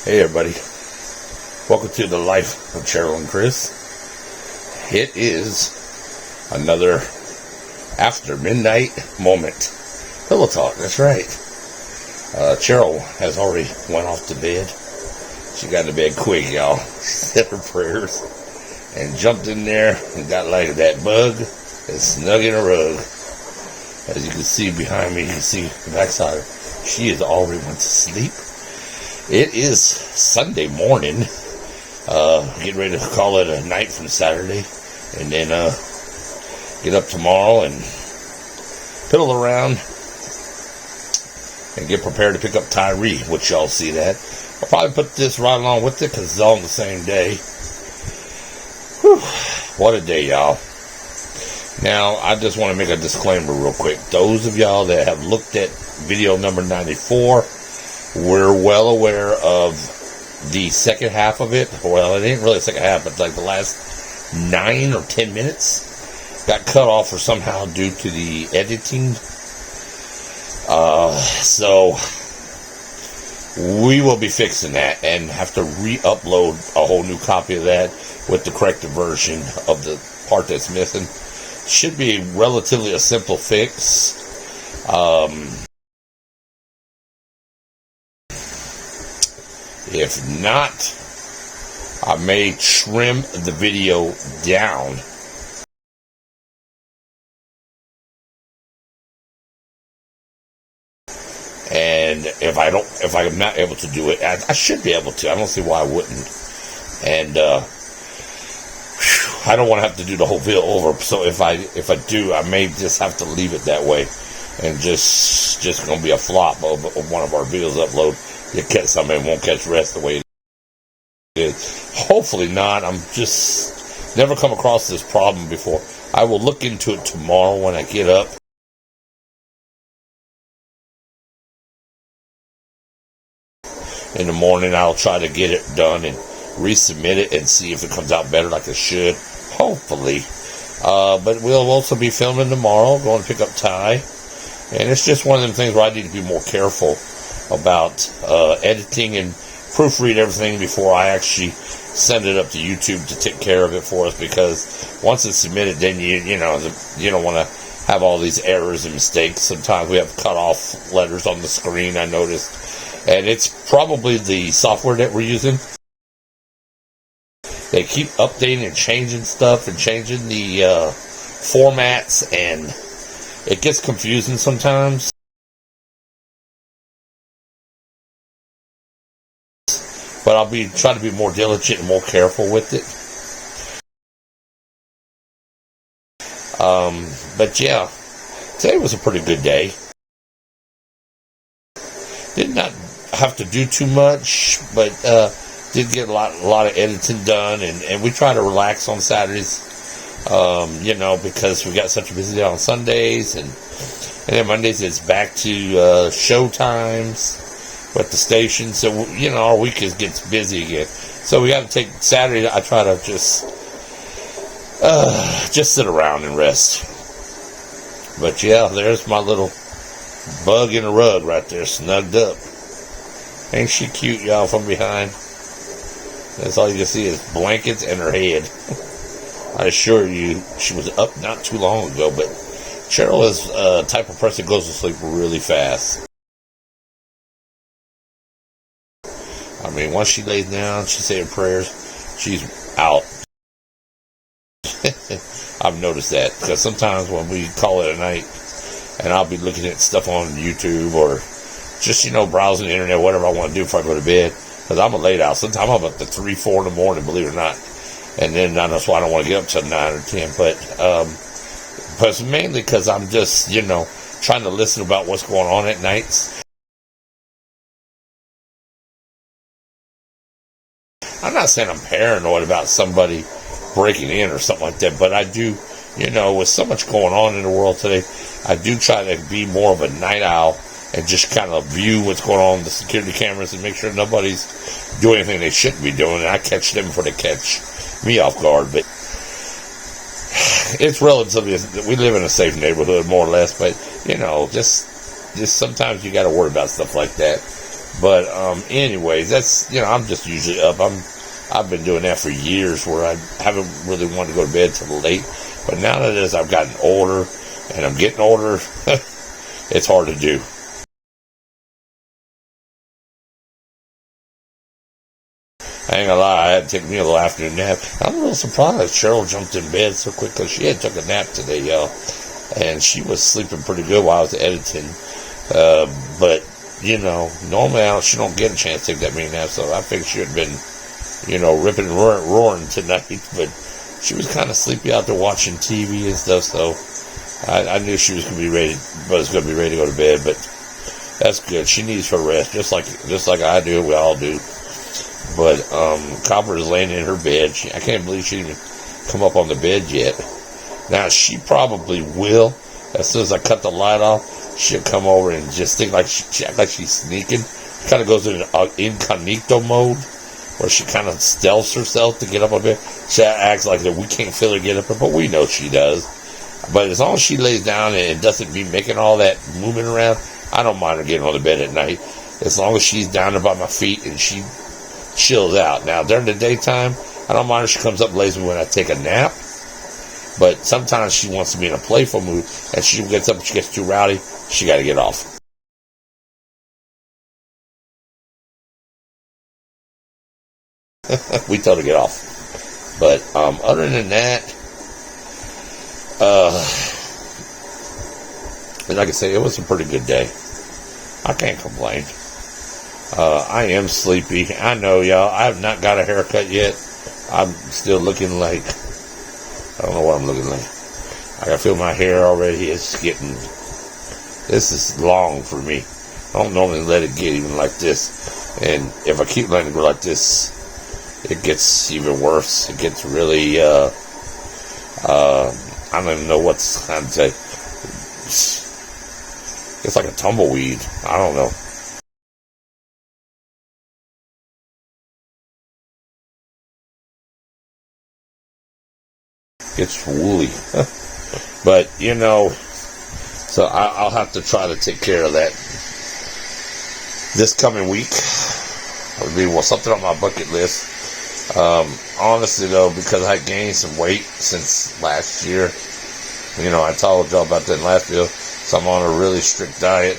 Hey everybody, welcome to the life of Cheryl and Chris. It is another after midnight moment. Pillow talk, that's right. Cheryl has already went off to bed. She got to bed quick, y'all. She said her prayers and jumped in there and got like that bug and snug in a rug. As you can see behind me, you can see the backside. She has already went to sleep. It is Sunday morning. Getting ready to call it a night from Saturday. And then get up tomorrow and piddle around and get prepared to pick up Tyree, which y'all see that. I'll probably put this right along with it because it's all on the same day. Whew. What a day, y'all. Now, I just want to make a disclaimer real quick. Those of y'all that have looked at video number 94, we're well aware of the second half of it. Well, it ain't really a second half, but like the last 9 or 10 minutes got cut off or somehow due to the editing. So we will be fixing that and have to re-upload a whole new copy of that with the corrected version of the part that's missing. Should be relatively a simple fix. If not, I may trim the video down. And if I'm not able to do it, I should be able to. I don't see why I wouldn't. And I don't want to have to do the whole video over. So if I do, I may just have to leave it that way, and just gonna be a flop of one of our videos upload. You catch somebody won't catch the rest the way it is. Hopefully not. I'm just never come across this problem before. I will look into it tomorrow when I get up. In the morning, I'll try to get it done and resubmit it and see if it comes out better like it should. Hopefully. But we'll also be filming tomorrow, going to pick up Ty. And it's just one of them things where I need to be more careful about editing and proofread everything before I actually send it up to YouTube to take care of it for us, because once it's submitted, then you don't want to have all these errors and mistakes. Sometimes we have cut off letters on the screen, I noticed, and it's probably the software that we're using. They keep updating and changing stuff and changing the formats, and it gets confusing sometimes. But I'll be trying to be more diligent and more careful with it. But yeah, today was a pretty good day. Did not have to do too much, but did get a lot of editing done, and we try to relax on Saturdays, because we got such a busy day on Sundays, and then Mondays it's back to show times with the station, so our week gets busy again. So we got to take Saturday. I try to just sit around and rest. But yeah, there's my little bug in a rug right there, snugged up. Ain't she cute, y'all, from behind? That's all you can see is blankets and her head. I assure you, she was up not too long ago, but Cheryl is a type of person that goes to sleep really fast. I mean, once she lays down, she says her prayers, she's out. I've noticed that, because sometimes when we call it a night, and I'll be looking at stuff on YouTube or just, browsing the internet, whatever I want to do before I go to bed, because I'm a late out. Sometimes I'm up to 3, 4 in the morning, believe it or not. And then that's why I don't want to get up till 9 or 10. But it's mainly because I'm just, trying to listen about what's going on at nights. I'm not saying I'm paranoid about somebody breaking in or something like that, but I do, with so much going on in the world today, I do try to be more of a night owl and just kind of view what's going on with the security cameras and make sure nobody's doing anything they shouldn't be doing, and I catch them before they catch me off guard. But it's relatively, we live in a safe neighborhood, more or less, but, just sometimes you got to worry about stuff like that. But anyways, that's I'm just usually up. I've been doing that for years, where I haven't really wanted to go to bed till late. But now that as I've gotten older, and I'm getting older, it's hard to do. I ain't gonna lie, I had to take me a little afternoon nap. I'm a little surprised Cheryl jumped in bed so quickly. She had took a nap today, y'all. And she was sleeping pretty good while I was editing. But, normally she don't get a chance to take that many naps, so I think she would have been, ripping and roaring tonight. But she was kind of sleepy out there watching TV and stuff, so I knew she was going to be ready to go to bed. But that's good. She needs her rest, just like I do. We all do. But Copper is laying in her bed. I can't believe she didn't even come up on the bed yet. Now, she probably will. As soon as I cut the light off, she'll come over and just think like she act like she's sneaking. She kind of goes into incognito mode, where she kind of stealths herself to get up on bed. She acts like that we can't feel her get up, but we know she does. But as long as she lays down and doesn't be making all that movement around, I don't mind her getting on the bed at night. As long as she's down there by my feet and she chills out. Now, during the daytime, I don't mind if she comes up and lays me when I take a nap. But sometimes she wants to be in a playful mood, and she gets up and she gets too rowdy, she got to get off. We tell her to get off. But other than that, like I say, it was a pretty good day. I can't complain. I am sleepy. I know, y'all. I have not got a haircut yet. I'm still looking like, I don't know what I'm looking like. I can feel my hair already. It's getting, this is long for me. I don't normally let it get even like this. And if I keep letting it go like this, it gets even worse. It gets really, I don't even know what's kind of say. It's like a tumbleweed. I don't know. It's woolly. But, so I'll have to try to take care of that this coming week. It'll be something on my bucket list. Honestly, though, because I gained some weight since last year. I told y'all about that in the last video. So I'm on a really strict diet.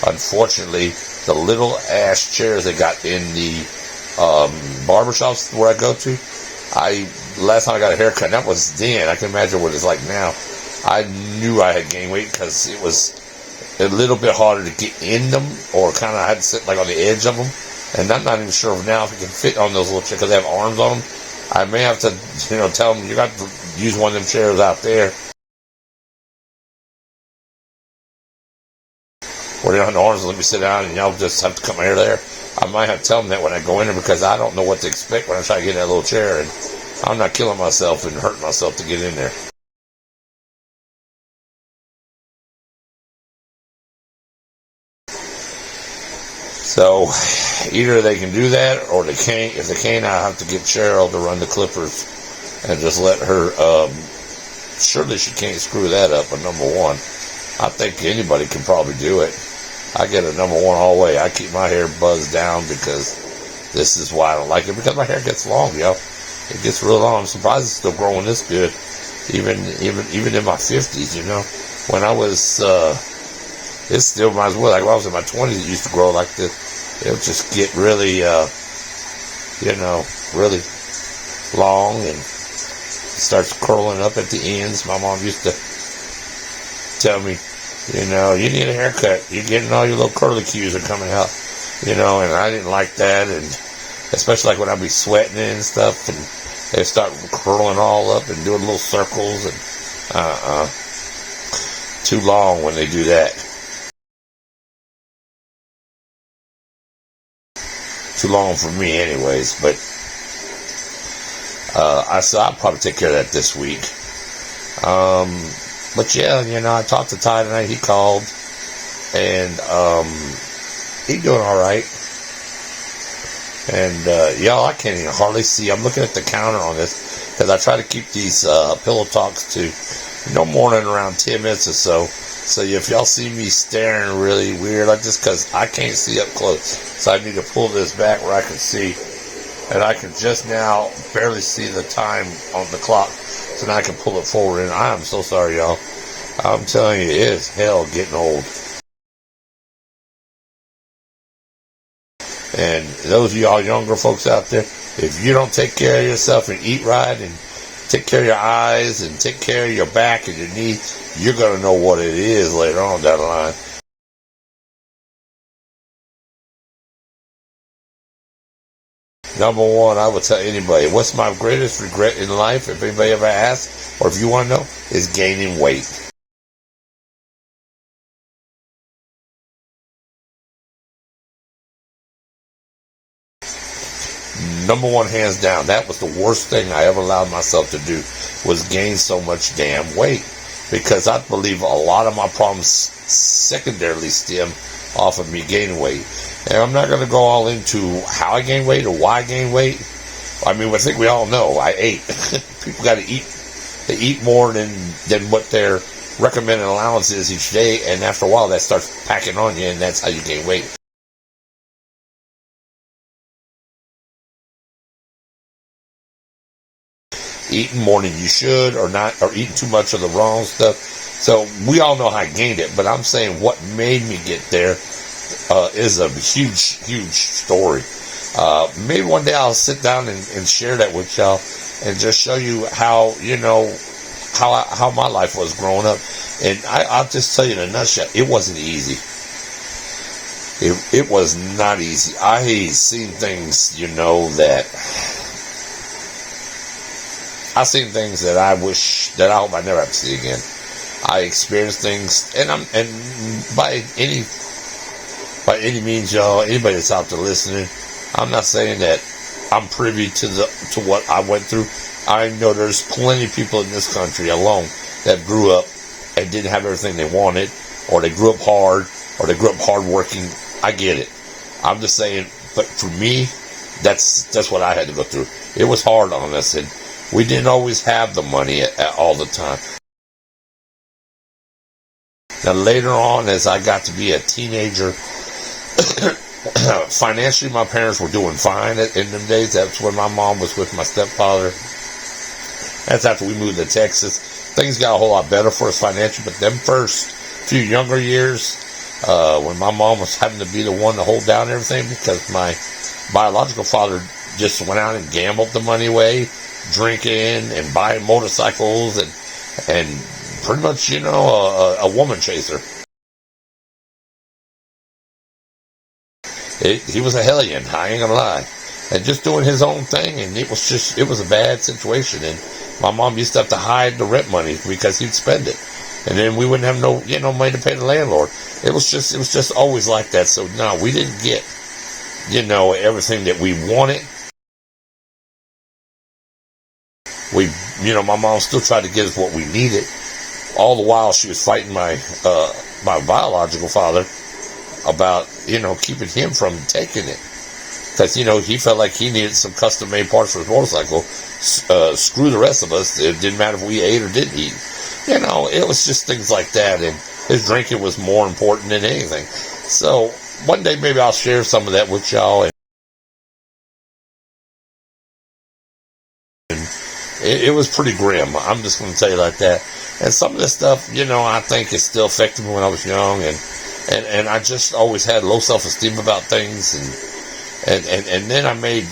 Unfortunately, the little ash chairs they got in the barbershops where I go to, last time I got a haircut, that was then. I can imagine what it's like now. I knew I had gained weight because it was a little bit harder to get in them, or kind of I had to sit like on the edge of them. And I'm not even sure now if it can fit on those little chairs because they have arms on them. I may have to, tell them you got to use one of them chairs out there. Where they don't have the arms, let me sit down and y'all just have to cut my hair there. I might have to tell them that when I go in there because I don't know what to expect when I try to get in that little chair, and I'm not killing myself and hurting myself to get in there. So either they can do that or they can't. If they can't, I'll have to get Cheryl to run the clippers and just let her. Surely she can't screw that up. But number one, I think anybody can probably do it. I get a number one all the way. I keep my hair buzzed down because this is why I don't like it, because my hair gets long, yo. It gets real long. I'm surprised it's still growing this good, even in my 50s, When I was, it still might as well. Like when I was in my 20s, it used to grow like this. It would just get really, really long, and it starts curling up at the ends. My mom used to tell me, you need a haircut. You're getting all your little curly cues are coming out, and I didn't like that, and especially like when I'd be sweating and stuff, and they start curling all up and doing little circles, and too long when they do that. Too long for me anyways, but I'll probably take care of that this week. But yeah, I talked to Ty tonight. He called, and he's doing all right. And y'all, I can't even hardly see. I'm looking at the counter on this because I try to keep these pillow talks to no more than around 10 minutes or so. So if y'all see me staring really weird like this, because I can't see up close. So I need to pull this back where I can see. And I can just now barely see the time on the clock. So now I can pull it forward. And I am so sorry, y'all. I'm telling you, it is hell getting old. And those of y'all younger folks out there, if you don't take care of yourself and eat right and take care of your eyes and take care of your back and your knees, you're going to know what it is later on down the line. Number one, I would tell anybody, what's my greatest regret in life, if anybody ever asks, or if you want to know, is gaining weight. Number one, hands down, that was the worst thing I ever allowed myself to do, was gain so much damn weight. Because I believe a lot of my problems secondarily stem off of me gaining weight. And I'm not going to go all into how I gain weight or why I gain weight. I mean, I think we all know I ate. People got to eat. They eat more than what their recommended allowance is each day. And after a while, that starts packing on you, and that's how you gain weight. Eating more than you should, or not, or eating too much of the wrong stuff. So we all know how I gained it, but I'm saying what made me get there is a huge, huge story. Maybe one day I'll sit down and share that with y'all, and just show you how, you know, how my life was growing up. And I'll just tell you in a nutshell, it wasn't easy. It was not easy. I seen things, you know, that I seen things that I hope I never have to see again. I experienced things, and by any means, y'all, anybody that's out there listening, I'm not saying that I'm privy to what I went through. I know there's plenty of people in this country alone that grew up and didn't have everything they wanted, or they grew up hard, or they grew up hardworking. I get it. I'm just saying, but for me, that's what I had to go through. It was hard on us, and we didn't always have the money all the time. Now later on, as I got to be a teenager, financially my parents were doing fine in them days. That's when my mom was with my stepfather. That's after we moved to Texas. Things got a whole lot better for us financially, but them first few younger years, when my mom was having to be the one to hold down everything, because my biological father just went out and gambled the money away, drinking and buying motorcycles and pretty much, you know, a woman chaser. He was a hellion, I ain't gonna lie, and just doing his own thing, and it was a bad situation. And my mom used to have to hide the rent money because he'd spend it, and then we wouldn't have no money to pay the landlord. It was just always like that. So no, we didn't get, you know, everything that we wanted. My mom still tried to get us what we needed. All the while she was fighting my biological father about, you know, keeping him from taking it. Because, you know, he felt like he needed some custom-made parts for his motorcycle. Screw the rest of us. It didn't matter if we ate or didn't eat. You know, it was just things like that. And his drinking was more important than anything. So one day maybe I'll share some of that with y'all. It was pretty grim. I'm just going to tell you like that. And some of this stuff, you know, I think it still affected me when I was young, and I just always had low self-esteem about things, and then I made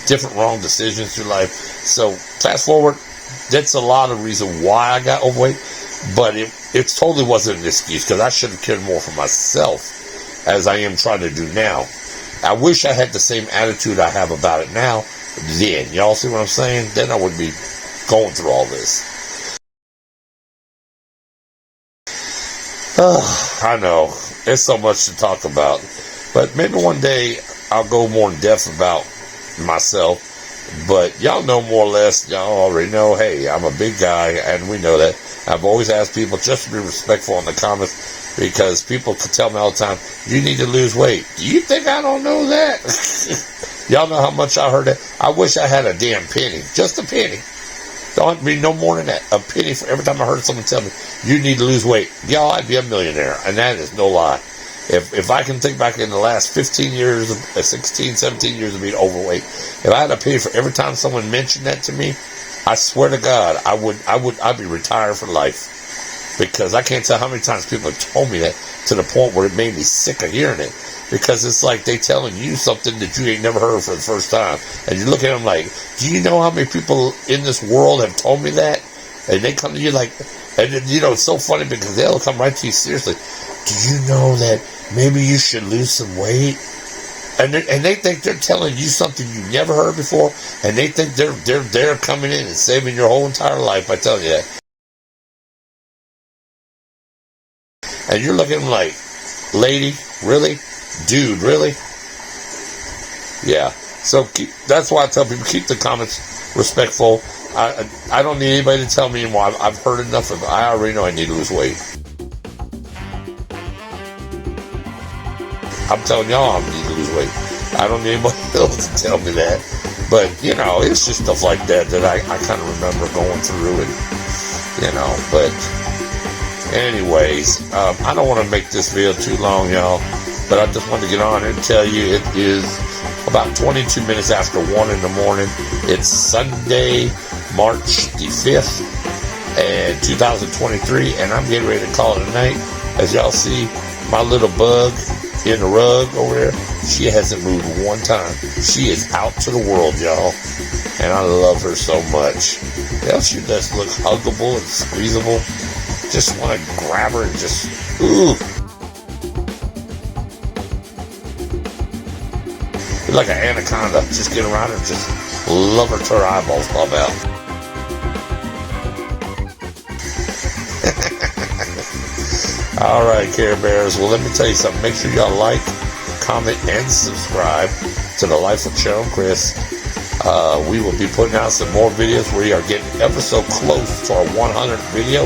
different wrong decisions through life. So fast forward, that's a lot of reason why I got overweight, but it totally wasn't an excuse, because I should have cared more for myself as I am trying to do now. I wish I had the same attitude I have about it now then. Y'all see what I'm saying? Then I wouldn't be going through all this. I know, there's so much to talk about, but maybe one day I'll go more in depth about myself. But y'all know more or less, y'all already know, hey, I'm a big guy, and we know that. I've always asked people just to be respectful in the comments, because people could tell me all the time, you need to lose weight. Do you think I don't know that? Y'all know how much I heard that. I wish I had a damn penny, just a penny, Don't have to be no more than that. A penny for every time I heard someone tell me, you need to lose weight. Y'all, I'd be a millionaire. And that is no lie. If I can think back in the last 15 years, 16, 17 years of being overweight, if I had a penny for every time someone mentioned that to me, I swear to God, I'd be retired for life. Because I can't tell how many times people have told me that, to the point where it made me sick of hearing it. Because it's like they telling you something that you ain't never heard for the first time. And you look at them like, do you know how many people in this world have told me that? And they come to you like, and you know, it's so funny because they'll come right to you seriously. Do you know that maybe you should lose some weight? And they think they're telling you something you never heard before, and they think they're coming in and saving your whole entire life by telling you that. And you're looking at them like, lady, really? Dude, really? Yeah. So that's why I tell people, keep the comments respectful. I don't need anybody to tell me anymore. I've heard enough of it. I already know I need to lose weight. I'm telling y'all I need to lose weight. I don't need anybody else to tell me that. But, you know, it's just stuff like that I kind of remember going through it, you know. But anyways, I don't want to make this video too long, y'all. But I just want to get on and tell you it is about 22 minutes after 1 in the morning. It's Sunday, March the 5th, and 2023, and I'm getting ready to call it a night. As y'all see, my little bug in the rug over there, she hasn't moved one time. She is out to the world, y'all, and I love her so much. Yeah, she does look huggable and squeezable. Just want to grab her and just, ooh. Like an anaconda, just get around her, just love her till her eyeballs pop out. All right, Care Bears. Well, let me tell you something. Make sure y'all like, comment, and subscribe to The Life of Cheryl and Chris. We will be putting out some more videos. We are getting ever so close to our 100th video.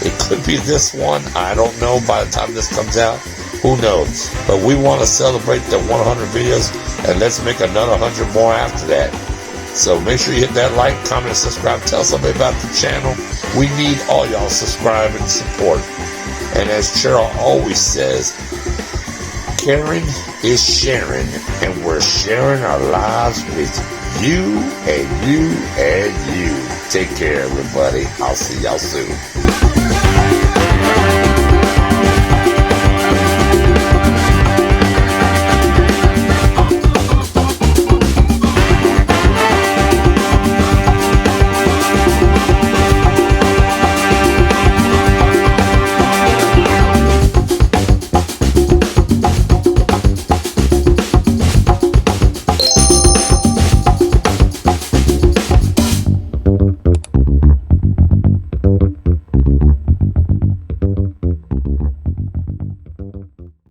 It could be this one. I don't know by the time this comes out. Who knows? But we want to celebrate the 100 videos, and let's make another 100 more after that. So make sure you hit that like, comment, and subscribe. Tell somebody about the channel. We need all y'all subscribe and support. And as Cheryl always says, caring is sharing, and we're sharing our lives with you and you and you. Take care, everybody. I'll see y'all soon.